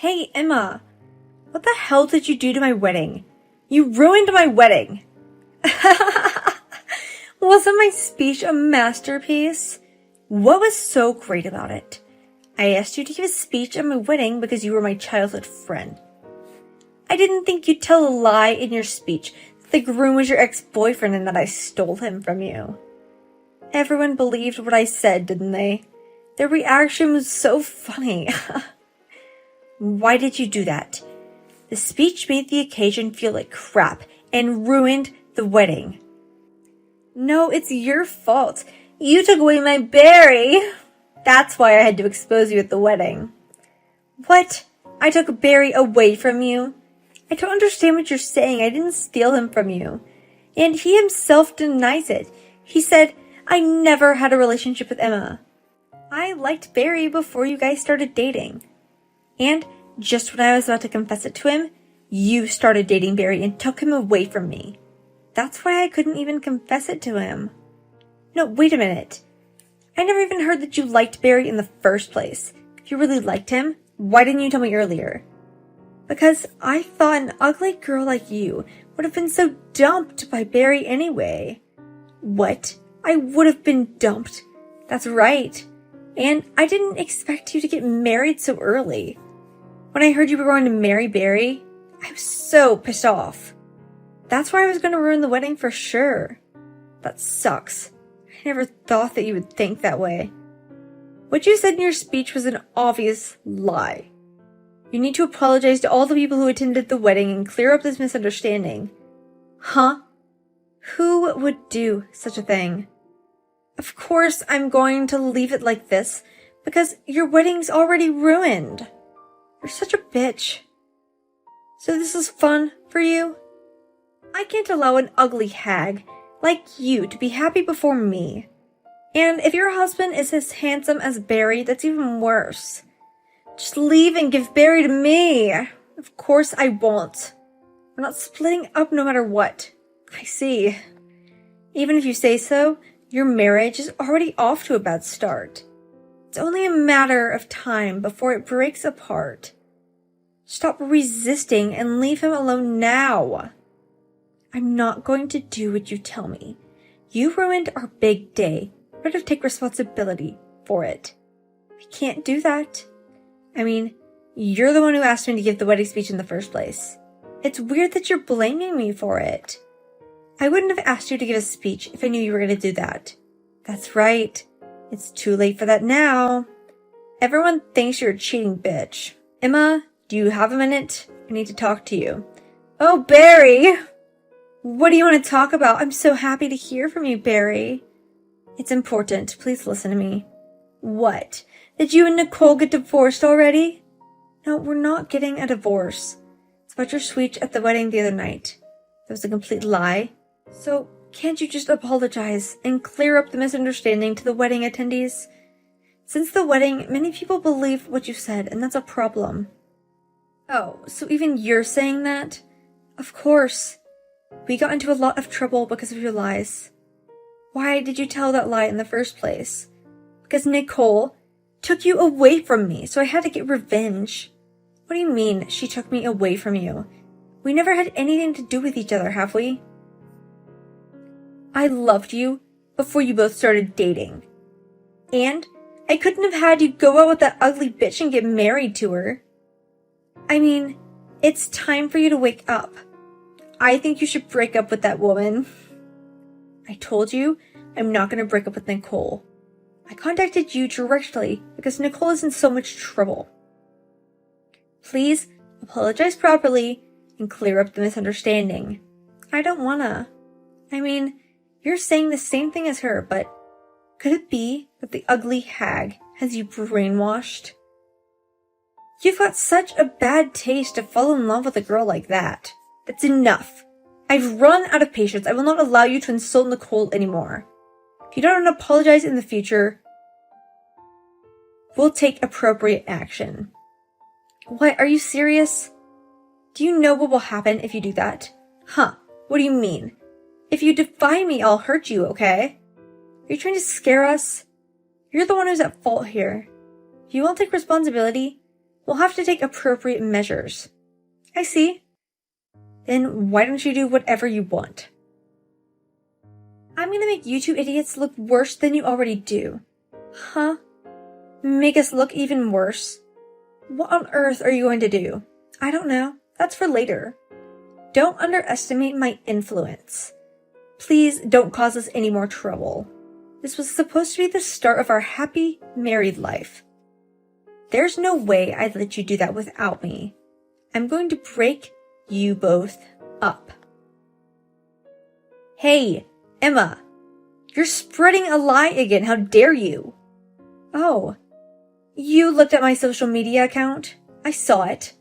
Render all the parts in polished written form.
Hey, Emma, what the hell did you do to my wedding? You ruined my wedding! Wasn't my speech a masterpiece? What was so great about it? I asked you to give a speech at my wedding because you were my childhood friend. I didn't think you'd tell a lie in your speech that the groom was your ex-boyfriend and that I stole him from you. Everyone believed what I said, didn't they? Their reaction was so funny. Why did you do that? The speech made the occasion feel like crap and ruined the wedding. No, it's your fault. You took away my berry. That's why I had to expose you at the wedding. What? I took Barry away from you? I don't understand what you're saying. I didn't steal him from you. And he himself denies it. He said, I never had a relationship with Emma. I liked Barry before you guys started dating. And just when I was about to confess it to him, you started dating Barry and took him away from me. That's why I couldn't even confess it to him. No, wait a minute. I never even heard that you liked Barry in the first place. If you really liked him, why didn't you tell me earlier? Because I thought an ugly girl like you would have been so dumped by Barry anyway. What? I would have been dumped. That's right. And I didn't expect you to get married so early. When I heard you were going to marry Barry, I was so pissed off. That's why I was going to ruin the wedding for sure. That sucks. I never thought that you would think that way. What you said in your speech was an obvious lie. You need to apologize to all the people who attended the wedding and clear up this misunderstanding. Huh? Who would do such a thing? Of course I'm going to leave it like this, because your wedding's already ruined. You're such a bitch. So this is fun for you? I can't allow an ugly hag like you to be happy before me. And if your husband is as handsome as Barry, that's even worse. Just leave and give Barry to me. Of course I won't. We're not splitting up no matter what. I see. Even if you say so, your marriage is already off to a bad start. It's only a matter of time before it breaks apart. Stop resisting and leave him alone now. I'm not going to do what you tell me. You ruined our big day. Better take responsibility for it. I can't do that. I mean, you're the one who asked me to give the wedding speech in the first place. It's weird that you're blaming me for it. I wouldn't have asked you to give a speech if I knew you were going to do that. That's right. It's too late for that now. Everyone thinks you're a cheating bitch. Emma, do you have a minute? I need to talk to you. Oh, Barry! What do you want to talk about? I'm so happy to hear from you, Barry. It's important. Please listen to me. What? Did you and Nicole get divorced already? No, we're not getting a divorce. It's about your speech at the wedding the other night. That was a complete lie. So, can't you just apologize and clear up the misunderstanding to the wedding attendees? Since the wedding, many people believe what you said, and that's a problem. Oh, so even you're saying that? Of course. We got into a lot of trouble because of your lies. Why did you tell that lie in the first place? Because Nicole took you away from me, so I had to get revenge. What do you mean, she took me away from you? We never had anything to do with each other, have we? I loved you before you both started dating. And I couldn't have had you go out with that ugly bitch and get married to her. I mean, it's time for you to wake up. I think you should break up with that woman. I told you I'm not going to break up with Nicole. I contacted you directly because Nicole is in so much trouble. Please apologize properly and clear up the misunderstanding. I don't wanna. I mean, you're saying the same thing as her, but could it be that the ugly hag has you brainwashed? You've got such a bad taste to fall in love with a girl like that. That's enough. I've run out of patience. I will not allow you to insult Nicole anymore. If you don't apologize in the future, we'll take appropriate action. What, are you serious? Do you know what will happen if you do that? Huh, what do you mean? If you defy me, I'll hurt you, okay? Are you trying to scare us? You're the one who's at fault here. If you won't take responsibility, We'll have to take appropriate measures. I see. Then why don't you do whatever you want? I'm gonna make you two idiots look worse than you already do. Huh? Make us look even worse? What on earth are you going to do? I don't know. That's for later. Don't underestimate my influence. Please don't cause us any more trouble. This was supposed to be the start of our happy married life. There's no way I'd let you do that without me. I'm going to break you both up. Hey, Emma, you're spreading a lie again. How dare you? Oh, you looked at my social media account? I saw it.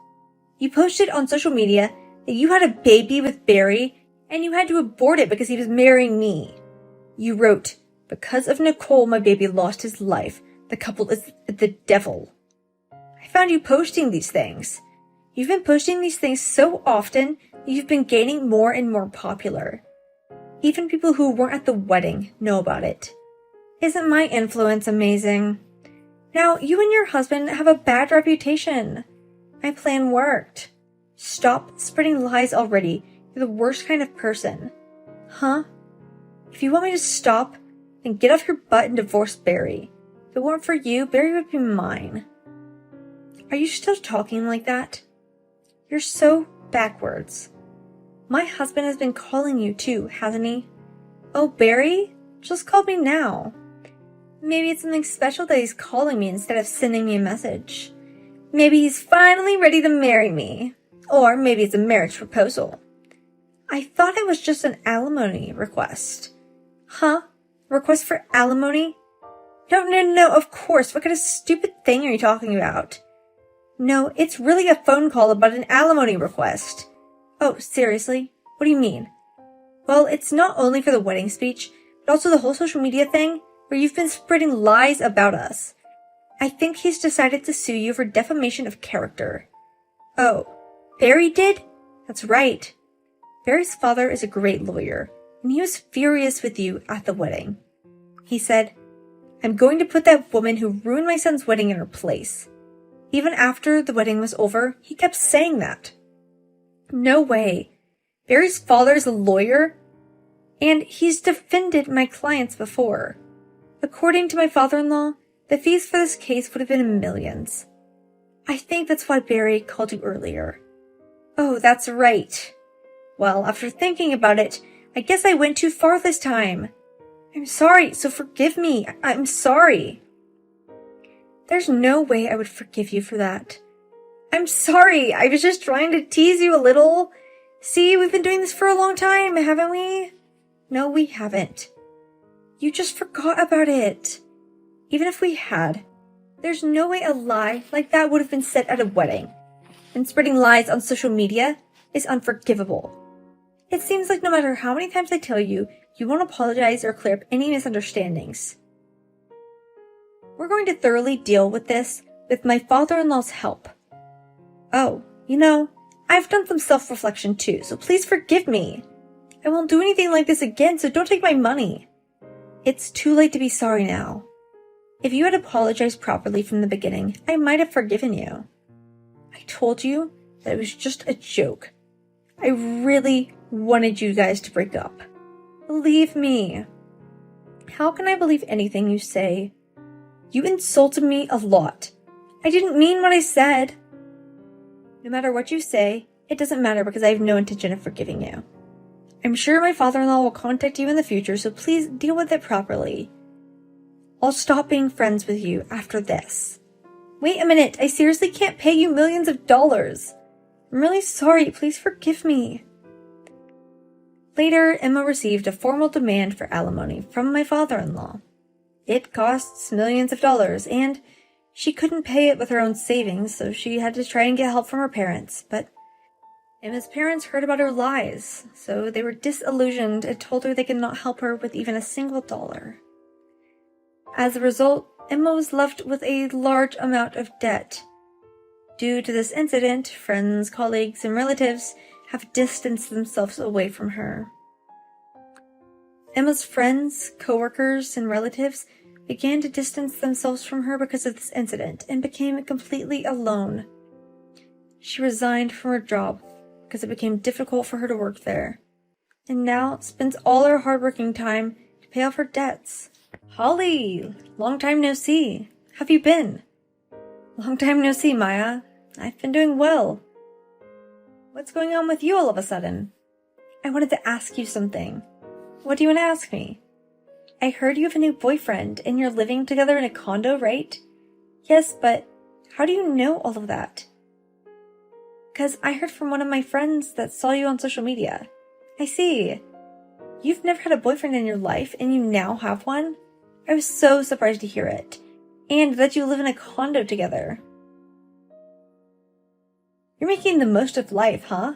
You posted on social media that you had a baby with Barry and you had to abort it because he was marrying me. You wrote, "Because of Nicole, my baby lost his life. The couple is the devil." I found you posting these things. You've been posting these things so often that you've been gaining more and more popular. Even people who weren't at the wedding know about it. Isn't my influence amazing? Now, you and your husband have a bad reputation. My plan worked. Stop spreading lies already. You're the worst kind of person. Huh? If you want me to stop, then get off your butt and divorce Barry. If it weren't for you, Barry would be mine. Are you still talking like that? You're so backwards. My husband has been calling you too, hasn't he? Oh, Barry? Just call me now. Maybe it's something special that he's calling me instead of sending me a message. Maybe he's finally ready to marry me. Or maybe it's a marriage proposal. I thought it was just an alimony request. Huh? Request for alimony? No, of course. What kind of stupid thing are you talking about? No, it's really a phone call about an alimony request. Oh, seriously? What do you mean? Well, it's not only for the wedding speech, but also the whole social media thing where you've been spreading lies about us. I think he's decided to sue you for defamation of character. Oh, Barry did? That's right. Barry's father is a great lawyer, and he was furious with you at the wedding. He said, "I'm going to put that woman who ruined my son's wedding in her place." Even after the wedding was over, he kept saying that. No way. Barry's father is a lawyer, and he's defended my clients before. According to my father-in-law, the fees for this case would have been in millions. I think that's why Barry called you earlier. Oh, that's right. Well, after thinking about it, I guess I went too far this time. I'm sorry, so forgive me. I'm sorry. There's no way I would forgive you for that. I'm sorry. I was just trying to tease you a little. See, we've been doing this for a long time, haven't we? No, we haven't. You just forgot about it. Even if we had, there's no way a lie like that would have been said at a wedding. And spreading lies on social media is unforgivable. It seems like no matter how many times I tell you, you won't apologize or clear up any misunderstandings. We're going to thoroughly deal with this with my father-in-law's help. Oh, I've done some self-reflection too, so please forgive me. I won't do anything like this again, so don't take my money. It's too late to be sorry now. If you had apologized properly from the beginning, I might have forgiven you. I told you that it was just a joke. I really wanted you guys to break up. Believe me. How can I believe anything you say? You insulted me a lot. I didn't mean what I said. No matter what you say, it doesn't matter because I have no intention of forgiving you. I'm sure my father-in-law will contact you in the future, so please deal with it properly. I'll stop being friends with you after this. Wait a minute, I seriously can't pay you millions of dollars. I'm really sorry, please forgive me. Later, Emma received a formal demand for alimony from my father-in-law. It costs millions of dollars, and she couldn't pay it with her own savings, so she had to try and get help from her parents. But Emma's parents heard about her lies, so they were disillusioned and told her they could not help her with even a single dollar. As a result, Emma was left with a large amount of debt. Due to this incident, friends, colleagues, and relatives have distanced themselves away from her. Emma's friends, coworkers, and relatives began to distance themselves from her because of this incident and became completely alone. She resigned from her job because it became difficult for her to work there, and now spends all her hardworking time to pay off her debts. Holly, long time no see. How have you been? Long time no see, Maya. I've been doing well. What's going on with you all of a sudden? I wanted to ask you something. What do you want to ask me? I heard you have a new boyfriend and you're living together in a condo, right? Yes, but how do you know all of that? Because I heard from one of my friends that saw you on social media. I see. You've never had a boyfriend in your life and you now have one? I was so surprised to hear it. And that you live in a condo together. You're making the most of life, huh?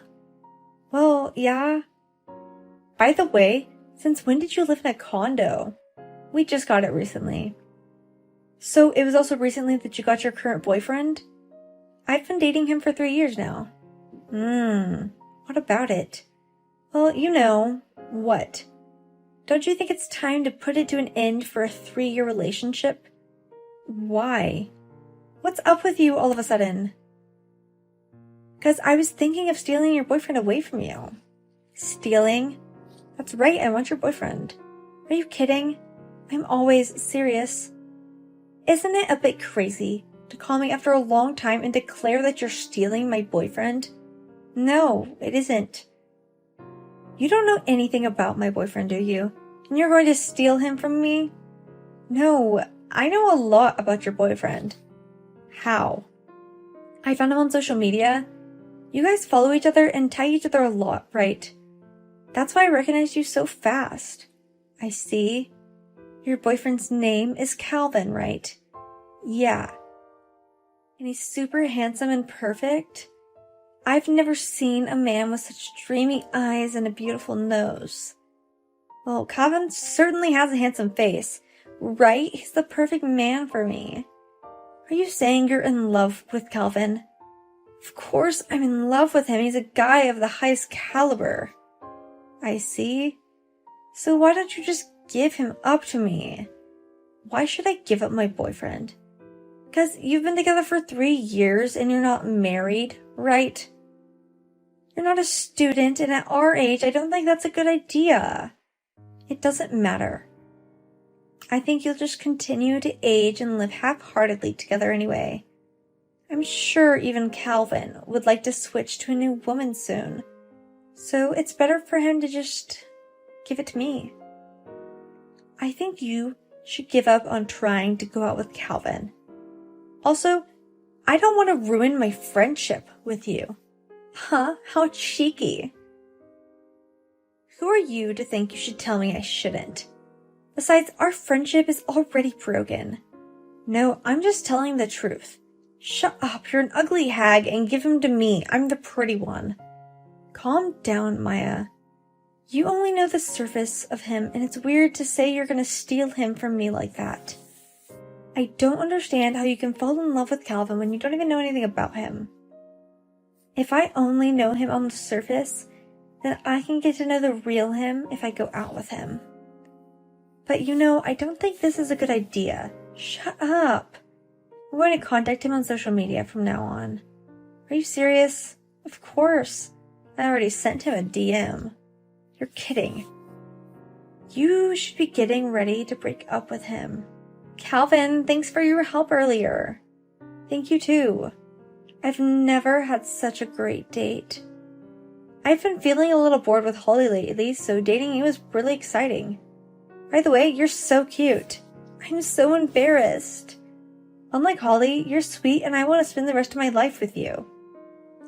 Well, yeah. By the way, since when did you live in a condo? We just got it recently. So it was also recently that you got your current boyfriend? I've been dating him for 3 years now. What about it? Well, you know, what? Don't you think it's time to put it to an end for a 3-year relationship? Why? What's up with you all of a sudden? Because I was thinking of stealing your boyfriend away from you. Stealing? That's right, I want your boyfriend. Are you kidding? I'm always serious. Isn't it a bit crazy to call me after a long time and declare that you're stealing my boyfriend? No, it isn't. You don't know anything about my boyfriend, do you? And you're going to steal him from me? No, I know a lot about your boyfriend. How? I found him on social media. You guys follow each other and tag each other a lot, right? That's why I recognized you so fast. I see. Your boyfriend's name is Calvin, right? Yeah. And he's super handsome and perfect. I've never seen a man with such dreamy eyes and a beautiful nose. Well, Calvin certainly has a handsome face, right? He's the perfect man for me. Are you saying you're in love with Calvin? Of course I'm in love with him. He's a guy of the highest caliber. I see. So why don't you just give him up to me? Why should I give up my boyfriend? Because you've been together for 3 years and you're not married, right? You're not a student, and at our age, I don't think that's a good idea. It doesn't matter. I think you'll just continue to age and live half-heartedly together anyway. I'm sure even Calvin would like to switch to a new woman soon. So it's better for him to just give it to me. I think you should give up on trying to go out with Calvin. Also, I don't want to ruin my friendship with you. Huh? How cheeky. Who are you to think you should tell me I shouldn't? Besides, our friendship is already broken. No, I'm just telling the truth. Shut up, you're an ugly hag, and give him to me. I'm the pretty one. Calm down, Maya. You only know the surface of him, and it's weird to say you're gonna steal him from me like that. I don't understand how you can fall in love with Calvin when you don't even know anything about him. If I only know him on the surface, then I can get to know the real him if I go out with him. But you know, I don't think this is a good idea. Shut up. I'm going to contact him on social media from now on. Are you serious? Of course. I already sent him a DM. You're kidding. You should be getting ready to break up with him. Calvin, thanks for your help earlier. Thank you too. I've never had such a great date. I've been feeling a little bored with Holly lately, so dating you is really exciting. By the way, you're so cute. I'm so embarrassed. Unlike Holly, you're sweet and I want to spend the rest of my life with you.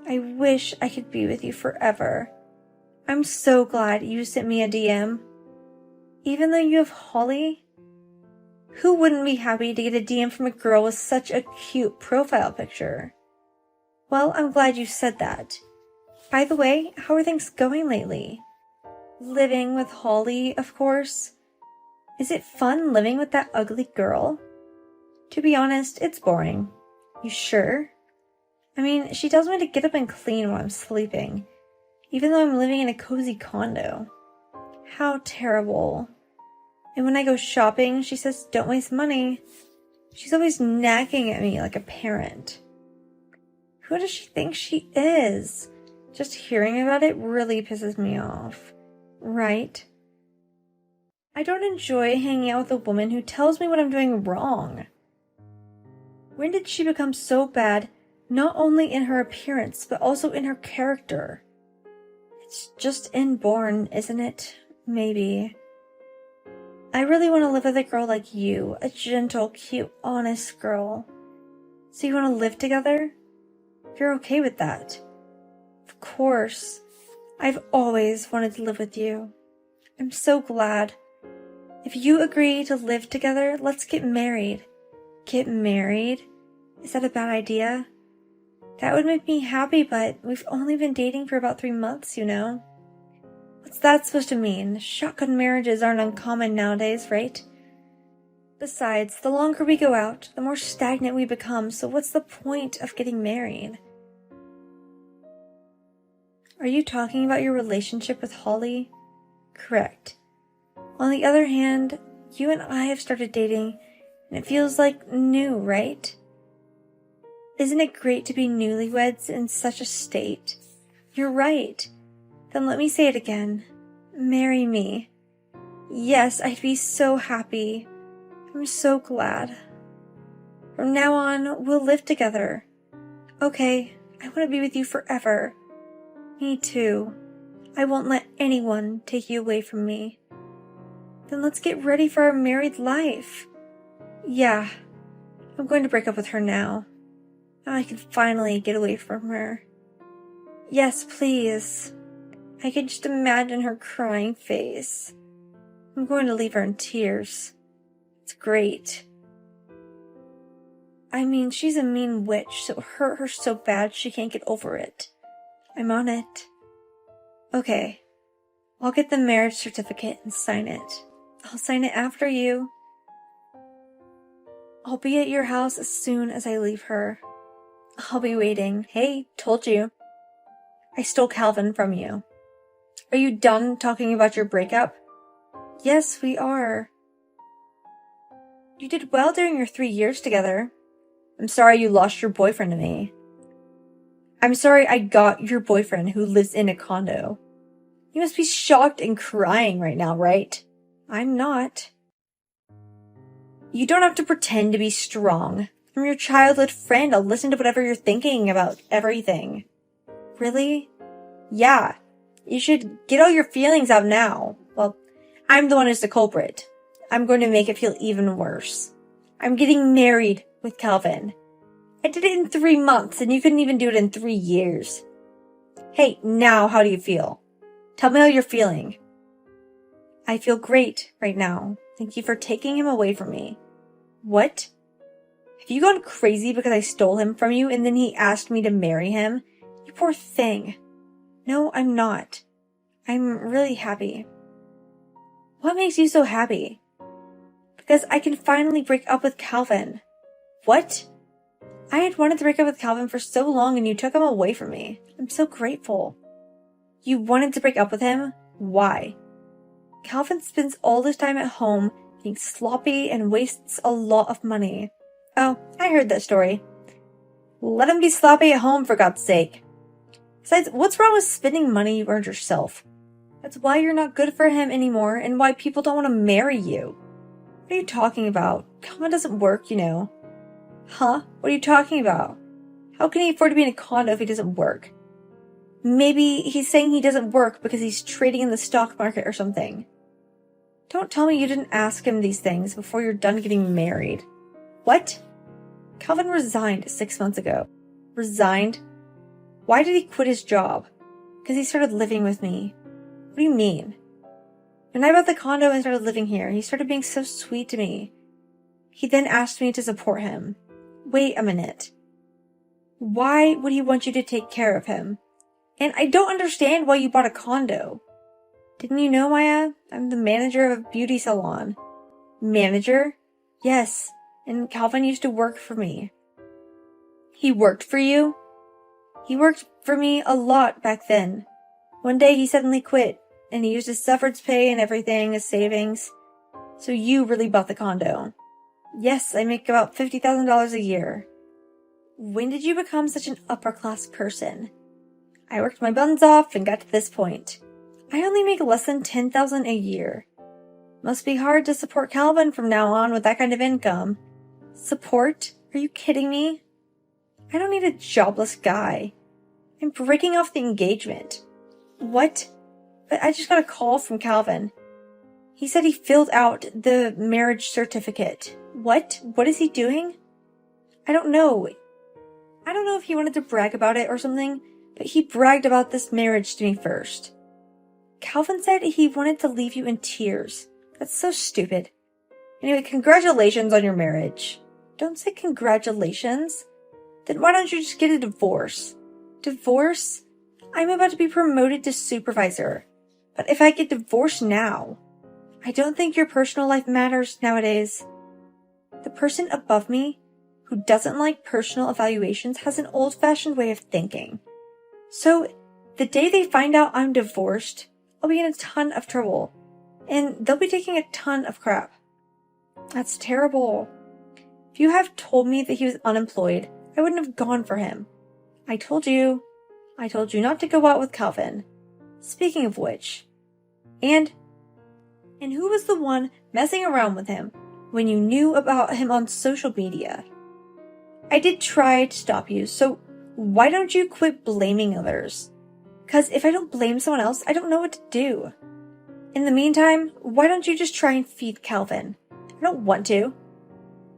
I wish I could be with you forever. I'm so glad you sent me a DM. Even though you have Holly? Who wouldn't be happy to get a DM from a girl with such a cute profile picture? Well, I'm glad you said that. By the way, how are things going lately? Living with Holly, of course. Is it fun living with that ugly girl? To be honest, it's boring. You sure? I mean, she tells me to get up and clean while I'm sleeping, even though I'm living in a cozy condo. How terrible. And when I go shopping, she says don't waste money. She's always nagging at me like a parent. Who does she think she is? Just hearing about it really pisses me off. Right? I don't enjoy hanging out with a woman who tells me what I'm doing wrong. When did she become so bad, not only in her appearance, but also in her character? It's just inborn, isn't it? Maybe. I really want to live with a girl like you, a gentle, cute, honest girl. So you want to live together? You're okay with that? Of course. I've always wanted to live with you. I'm so glad. If you agree to live together, let's get married. Get married? Is that a bad idea? That would make me happy, but we've only been dating for about 3 months, you know? What's that supposed to mean? Shotgun marriages aren't uncommon nowadays, right? Besides, the longer we go out, the more stagnant we become, so what's the point of getting married? Are you talking about your relationship with Holly? Correct. On the other hand, you and I have started dating, and it feels like new, right? Isn't it great to be newlyweds in such a state? You're right. Then let me say it again. Marry me. Yes, I'd be so happy. I'm so glad. From now on, we'll live together. Okay, I want to be with you forever. Me too. I won't let anyone take you away from me. Then let's get ready for our married life. Yeah, I'm going to break up with her now. Now I can finally get away from her. Yes, please. I can just imagine her crying face. I'm going to leave her in tears. It's great. I mean, she's a mean witch, so it hurt her so bad she can't get over it. I'm on it. Okay, I'll get the marriage certificate and sign it. I'll sign it after you. I'll be at your house as soon as I leave her. I'll be waiting. Hey, told you. I stole Calvin from you. Are you done talking about your breakup? Yes, we are. You did well during your 3 years together. I'm sorry you lost your boyfriend to me. I'm sorry I got your boyfriend who lives in a condo. You must be shocked and crying right now, right? I'm not. You don't have to pretend to be strong. I'm your childhood friend. I'll listen to whatever you're thinking about everything. Really? Yeah. You should get all your feelings out now. Well, I'm the one who's the culprit. I'm going to make it feel even worse. I'm getting married with Calvin. I did it in 3 months, and you couldn't even do it in 3 years. Hey, now how do you feel? Tell me how you're feeling. I feel great right now. Thank you for taking him away from me. What? Have you gone crazy because I stole him from you and then he asked me to marry him? You poor thing. No, I'm not. I'm really happy. What makes you so happy? Because I can finally break up with Calvin. What? I had wanted to break up with Calvin for so long and you took him away from me. I'm so grateful. You wanted to break up with him? Why? Calvin spends all his time at home being sloppy and wastes a lot of money. Oh, I heard that story. Let him be sloppy at home, for God's sake. Besides, what's wrong with spending money you earned yourself? That's why you're not good for him anymore and why people don't want to marry you. What are you talking about? Calvin doesn't work, you know. Huh? What are you talking about? How can he afford to be in a condo if he doesn't work? Maybe he's saying he doesn't work because he's trading in the stock market or something. Don't tell me you didn't ask him these things before you're done getting married. What? Calvin resigned 6 months ago. Resigned? Why did he quit his job? Because he started living with me. What do you mean? When I bought the condo and started living here, he started being so sweet to me. He then asked me to support him. Wait a minute. Why would he want you to take care of him? And I don't understand why you bought a condo. Didn't you know, Maya? I'm the manager of a beauty salon. Manager? Yes, and Calvin used to work for me. He worked for you? He worked for me a lot back then. One day he suddenly quit, and he used his severance pay and everything as savings. So you really bought the condo. Yes, I make about $50,000 a year. When did you become such an upper-class person? I worked my buns off and got to this point. I only make less than $10,000 a year. Must be hard to support Calvin from now on with that kind of income. Support? Are you kidding me? I don't need a jobless guy. I'm breaking off the engagement. What? But I just got a call from Calvin. He said he filled out the marriage certificate. What? What is he doing? I don't know. I don't know if he wanted to brag about it or something, but he bragged about this marriage to me first. Calvin said he wanted to leave you in tears. That's so stupid. Anyway, congratulations on your marriage. Don't say congratulations. Then why don't you just get a divorce? Divorce? I'm about to be promoted to supervisor. But if I get divorced now, I don't think your personal life matters nowadays. The person above me who doesn't like personal evaluations has an old-fashioned way of thinking. So, the day they find out I'm divorced, I'll be in a ton of trouble. And they'll be taking a ton of crap. That's terrible. If you have told me that he was unemployed, I wouldn't have gone for him. I told you not to go out with Calvin. Speaking of which. And who was the one messing around with him when you knew about him on social media? I did try to stop you, so why don't you quit blaming others? 'Cause if I don't blame someone else, I don't know what to do. In the meantime, why don't you just try and feed Calvin? I don't want to.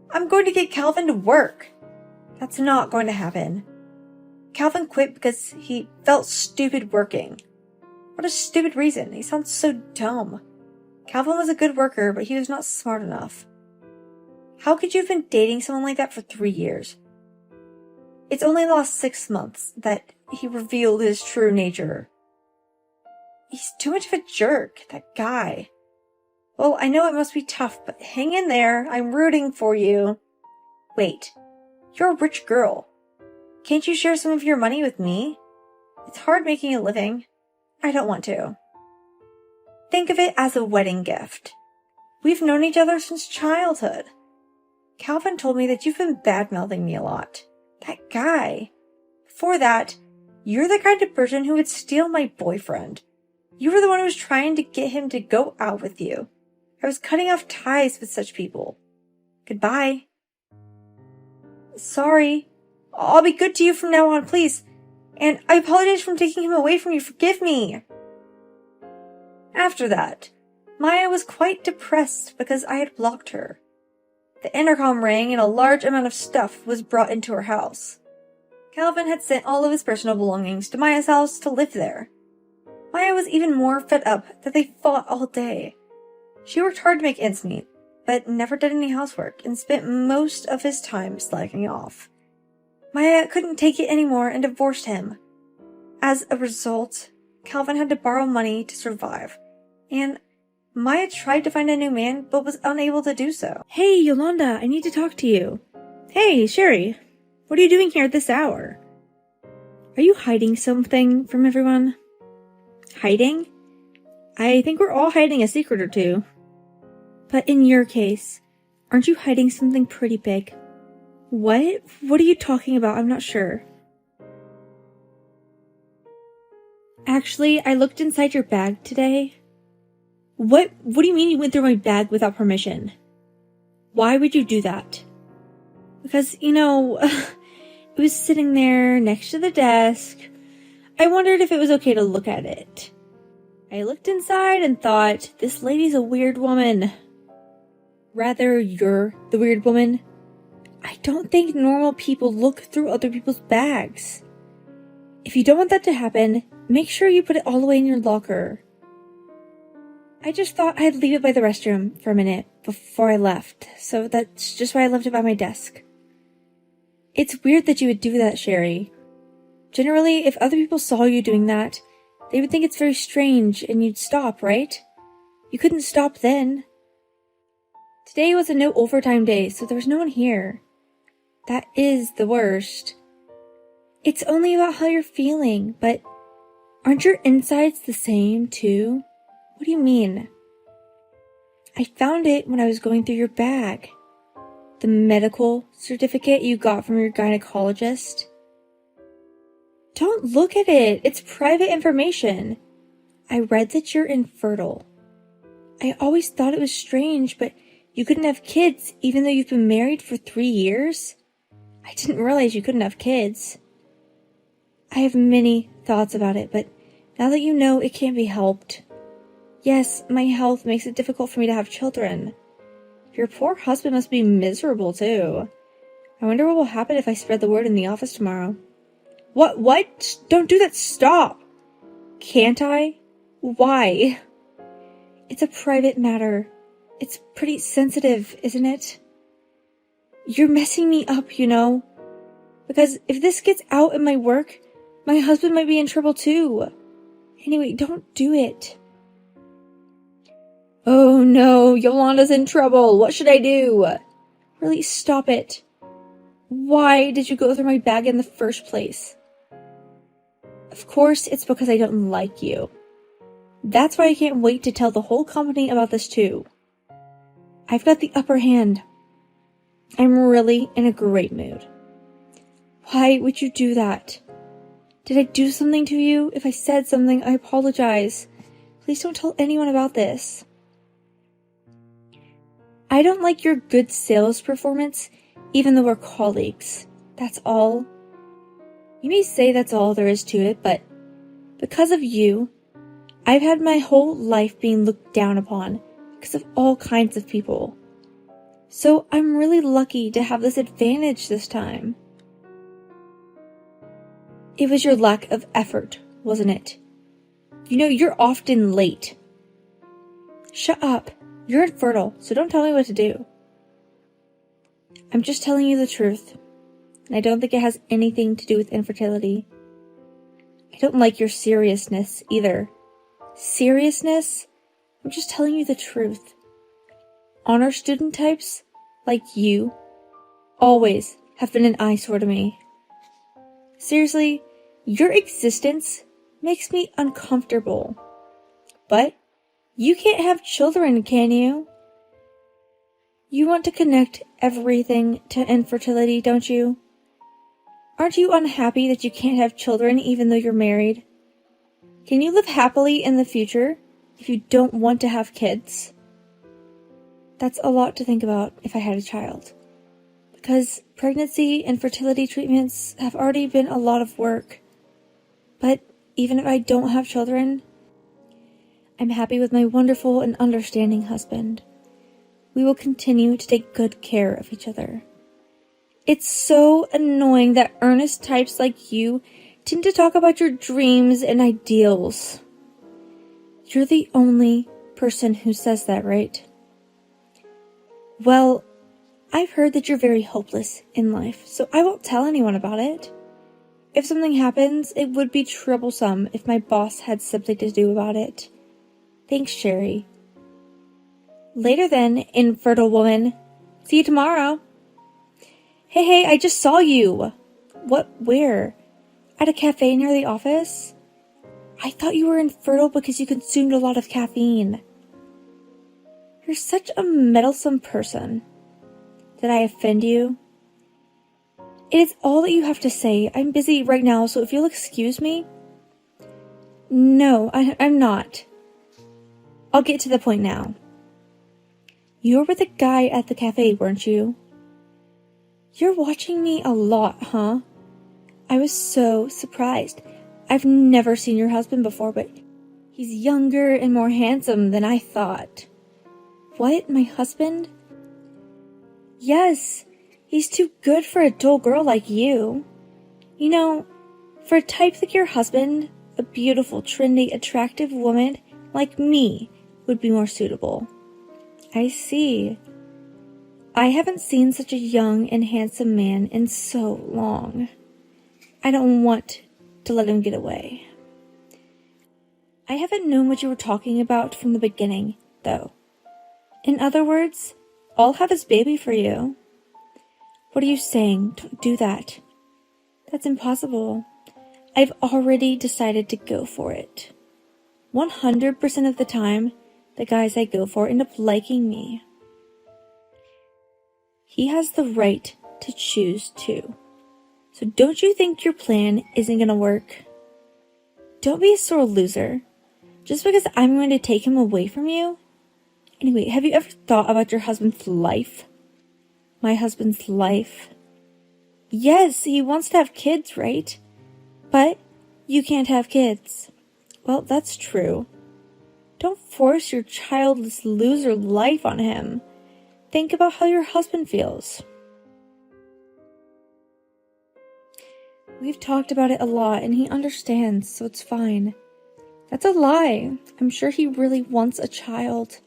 I'm going to get Calvin to work. That's not going to happen. Calvin quit because he felt stupid working. What a stupid reason. He sounds so dumb. Calvin was a good worker, but he was not smart enough. How could you have been dating someone like that for 3 years? It's only the last 6 months that he revealed his true nature. He's too much of a jerk, that guy. Well, I know it must be tough, but hang in there. I'm rooting for you. Wait, you're a rich girl. Can't you share some of your money with me? It's hard making a living. I don't want to. Think of it as a wedding gift. We've known each other since childhood. Calvin told me that you've been bad-mouthing me a lot. That guy. Before that, you're the kind of person who would steal my boyfriend. You were the one who was trying to get him to go out with you. I was cutting off ties with such people. Goodbye. Sorry. I'll be good to you from now on, please. And I apologize for taking him away from you. Forgive me. After that, Maya was quite depressed because I had blocked her. The intercom rang and a large amount of stuff was brought into her house. Calvin had sent all of his personal belongings to Maya's house to live there. Maya was even more fed up that they fought all day. She worked hard to make ends meet, but never did any housework and spent most of his time slacking off. Maya couldn't take it anymore and divorced him. As a result, Calvin had to borrow money to survive, and Maya tried to find a new man but was unable to do so. Hey, Yolanda, I need to talk to you. Hey, Sherry, what are you doing here at this hour? Are you hiding something from everyone? Hiding? I think we're all hiding a secret or two. But in your case, aren't you hiding something pretty big? What? What are you talking about? I'm not sure. Actually, I looked inside your bag today. What do you mean you went through my bag without permission? Why would you do that? Because, it was sitting there next to the desk. I wondered if it was okay to look at it. I looked inside and thought, this lady's a weird woman. Rather, you're the weird woman. I don't think normal people look through other people's bags. If you don't want that to happen, make sure you put it all away in your locker. I just thought I'd leave it by the restroom for a minute before I left, so that's just why I left it by my desk. It's weird that you would do that, Sherry. Generally, if other people saw you doing that, they would think it's very strange and you'd stop, right? You couldn't stop then. Today was a no overtime day, so there was no one here. That is the worst. It's only about how you're feeling, but aren't your insides the same, too? What do you mean? I found it when I was going through your bag. The medical certificate you got from your gynecologist? Don't look at it. It's private information. I read that you're infertile. I always thought it was strange, but you couldn't have kids even though you've been married for 3 years? I didn't realize you couldn't have kids. I have many thoughts about it, but now that you know, it can't be helped. Yes, my health makes it difficult for me to have children. Your poor husband must be miserable, too. I wonder what will happen if I spread the word in the office tomorrow. What? Don't do that, stop! Can't I? Why? It's a private matter. It's pretty sensitive, isn't it? You're messing me up, you know? Because if this gets out in my work, my husband might be in trouble too. Anyway, don't do it. Oh no, Yolanda's in trouble. What should I do? Really, stop it. Why did you go through my bag in the first place? Of course, it's because I don't like you. That's why I can't wait to tell the whole company about this too. I've got the upper hand. I'm really in a great mood. Why would you do that? Did I do something to you? If I said something, I apologize. Please don't tell anyone about this. I don't like your good sales performance, even though we're colleagues. That's all. You may say that's all there is to it, but because of you, I've had my whole life being looked down upon because of all kinds of people. So I'm really lucky to have this advantage this time. It was your lack of effort, wasn't it? You know, you're often late. Shut up. You're infertile, so don't tell me what to do. I'm just telling you the truth, and I don't think it has anything to do with infertility. I don't like your seriousness either. Seriousness? I'm just telling you the truth. Honor student types, like you, always have been an eyesore to me. Seriously, your existence makes me uncomfortable. But you can't have children, can you? You want to connect everything to infertility, don't you? Aren't you unhappy that you can't have children even though you're married? Can you live happily in the future if you don't want to have kids? That's a lot to think about if I had a child. Because pregnancy and fertility treatments have already been a lot of work. But even if I don't have children, I'm happy with my wonderful and understanding husband. We will continue to take good care of each other. It's so annoying that earnest types like you tend to talk about your dreams and ideals. You're the only person who says that, right? Well, I've heard that you're very hopeless in life, so I won't tell anyone about it. If something happens, it would be troublesome if my boss had something to do about it. Thanks, Sherry. Later then, infertile woman. See you tomorrow. Hey, I just saw you. What, where? At a cafe near the office? I thought you were infertile because you consumed a lot of caffeine. You're such a meddlesome person. Did I offend you? It is all that you have to say. I'm busy right now, so if you'll excuse me. No, I'm not. I'll get to the point now. You were with the guy at the cafe, weren't you? You're watching me a lot, huh? I was so surprised. I've never seen your husband before, but he's younger and more handsome than I thought. What, my husband? Yes, he's too good for a dull girl like you. You know, for a type like your husband, a beautiful, trendy, attractive woman like me would be more suitable. I see. I haven't seen such a young and handsome man in so long. I don't want to let him get away. I haven't known what you were talking about from the beginning, though. In other words, I'll have his baby for you. What are you saying? Don't do that. That's impossible. I've already decided to go for it. 100% of the time, the guys I go for end up liking me. He has the right to choose too. So don't you think your plan isn't gonna work? Don't be a sore loser. Just because I'm going to take him away from you? Anyway, have you ever thought about your husband's life? My husband's life? Yes, he wants to have kids, right? But you can't have kids. Well, that's true. Don't force your childless loser life on him. Think about how your husband feels. We've talked about it a lot and he understands, so it's fine. That's a lie. I'm sure he really wants a child.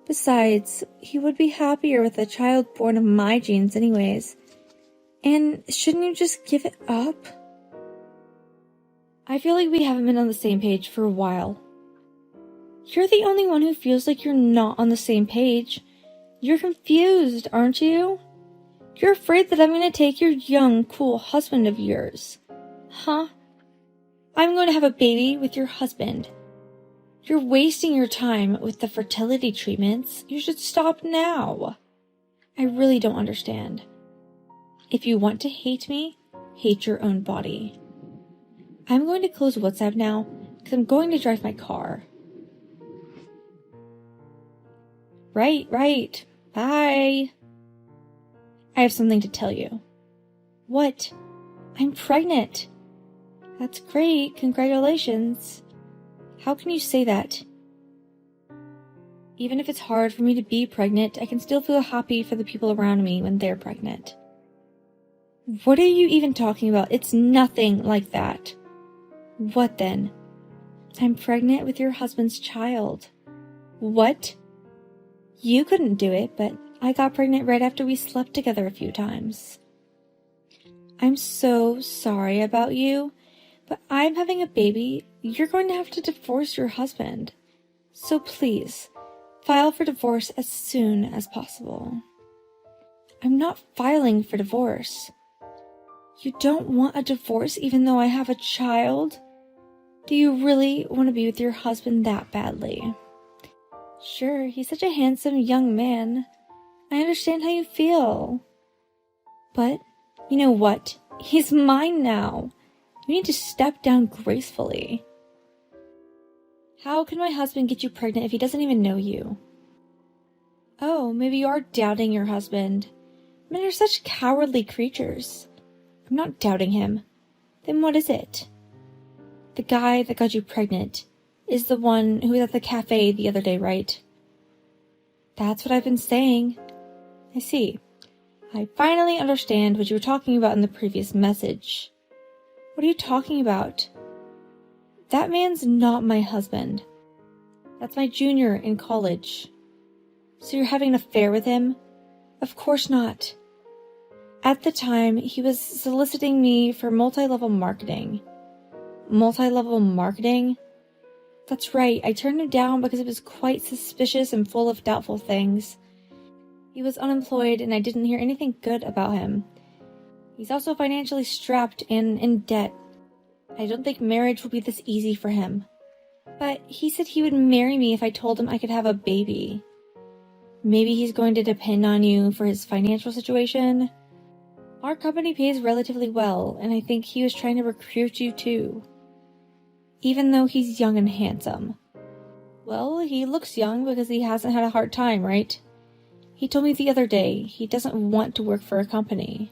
Besides, he would be happier with a child born of my genes anyways. And shouldn't you just give it up? I feel like we haven't been on the same page for a while. You're the only one who feels like you're not on the same page. You're confused, aren't you? You're afraid that I'm going to take your young, cool husband of yours. Huh? I'm going to have a baby with your husband. You're wasting your time with the fertility treatments. You should stop now. I really don't understand. If you want to hate me, hate your own body. I'm going to close WhatsApp now because I'm going to drive my car. Right. Bye. I have something to tell you. What? I'm pregnant. That's great. Congratulations. How can you say that? Even if it's hard for me to be pregnant, I can still feel happy for the people around me when they're pregnant. What are you even talking about? It's nothing like that. What then? I'm pregnant with your husband's child. What? You couldn't do it, but I got pregnant right after we slept together a few times. I'm so sorry about you, but I'm having a baby. You're going to have to divorce your husband. So please, file for divorce as soon as possible. I'm not filing for divorce. You don't want a divorce even though I have a child? Do you really want to be with your husband that badly? Sure, he's such a handsome young man. I understand how you feel. But, you know what? He's mine now. You need to step down gracefully. How can my husband get you pregnant if he doesn't even know you? Oh, maybe you are doubting your husband. Men are such cowardly creatures. I'm not doubting him. Then what is it? The guy that got you pregnant is the one who was at the cafe the other day, right? That's what I've been saying. I see. I finally understand what you were talking about in the previous message. What are you talking about? That man's not my husband. That's my junior in college. So you're having an affair with him? Of course not. At the time, he was soliciting me for multi-level marketing. Multi-level marketing? That's right, I turned him down because it was quite suspicious and full of doubtful things. He was unemployed and I didn't hear anything good about him. He's also financially strapped and in debt. I don't think marriage will be this easy for him. But he said he would marry me if I told him I could have a baby. Maybe he's going to depend on you for his financial situation? Our company pays relatively well, and I think he was trying to recruit you too. Even though he's young and handsome. Well, he looks young because he hasn't had a hard time, right? He told me the other day he doesn't want to work for a company.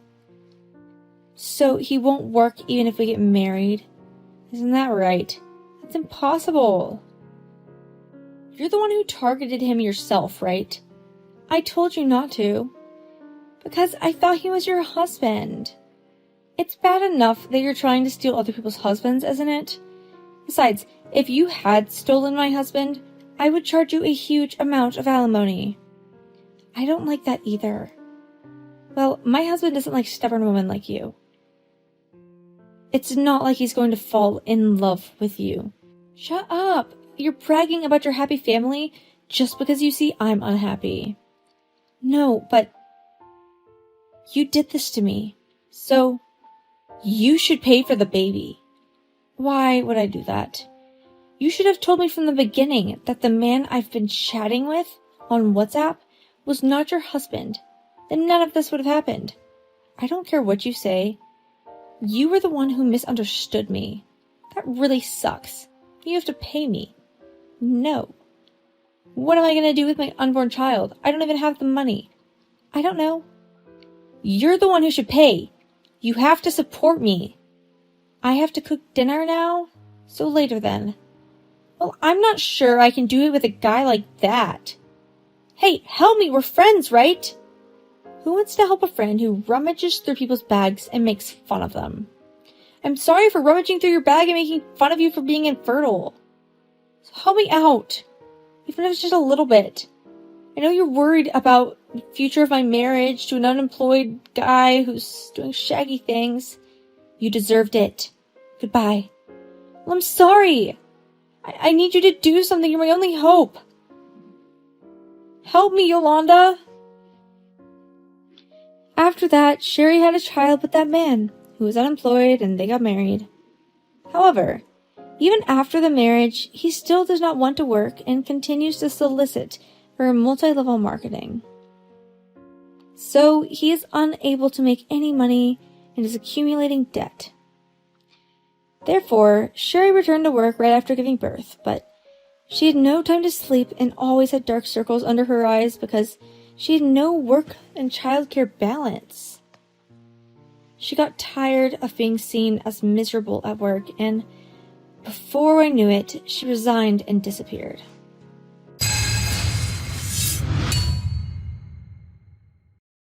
So he won't work even if we get married? Isn't that right? That's impossible. You're the one who targeted him yourself, right? I told you not to. Because I thought he was your husband. It's bad enough that you're trying to steal other people's husbands, isn't it? Besides, if you had stolen my husband, I would charge you a huge amount of alimony. I don't like that either. Well, my husband doesn't like stubborn women like you. It's not like he's going to fall in love with you. Shut up! You're bragging about your happy family just because you see I'm unhappy. No, but you did this to me, so you should pay for the baby. Why would I do that? You should have told me from the beginning that the man I've been chatting with on WhatsApp was not your husband. then none of this would have happened. I don't care what you say. You were the one who misunderstood me. That really sucks. You have to pay me. No. What am I going to do with my unborn child? I don't even have the money. I don't know. You're the one who should pay. You have to support me. I have to cook dinner now? So later then. Well, I'm not sure I can do it with a guy like that. Hey, help me, we're friends, right? Who wants to help a friend who rummages through people's bags and makes fun of them? I'm sorry for rummaging through your bag and making fun of you for being infertile. So help me out. Even if it's just a little bit. I know you're worried about the future of my marriage to an unemployed guy who's doing shaggy things. You deserved it. Goodbye. Well, I'm sorry. I need you to do something. You're my only hope. Help me, Yolanda. After that, Sherry had a child with that man, who was unemployed, and they got married. However, even after the marriage, he still does not want to work and continues to solicit for multi-level marketing. So he is unable to make any money and is accumulating debt. Therefore, Sherry returned to work right after giving birth, but she had no time to sleep and always had dark circles under her eyes because she had no work and childcare balance. She got tired of being seen as miserable at work, and before I knew it, she resigned and disappeared.